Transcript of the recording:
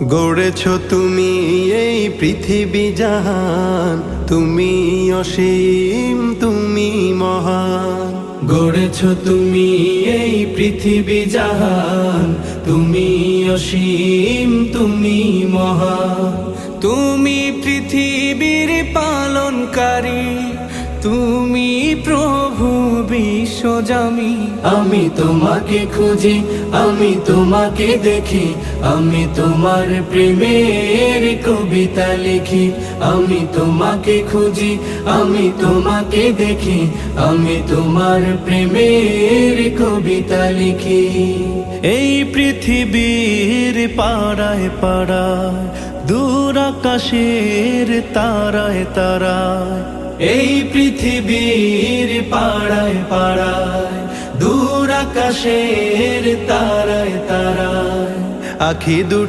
গড়েছ তুমি এই পৃথিবী জাহান, তুমি অসীম, তুমি মহান। গড়েছ তুমি এই পৃথিবী জাহান, তুমি অসীম, তুমি মহান। তুমি পৃথিবীর পালনকারী, তুমি প্রভু বিশ্বজামি। আমি তোমাকে খুঁজি, আমি তোমাকে দেখি, আমি তোমার প্রেমের কবিতা লিখি। আমি তোমাকে খুঁজি, আমি তোমাকে দেখি, আমি তোমার প্রেমের কবিতা লিখি। এই পৃথিবীর পাড়ায় পাড়ায়, দূর আকাশের তারায় তারায়, এই পৃথিবীর পাড়ায় পাড়ায়, দূর আকাশের তারায় তারায়, আখি দুটি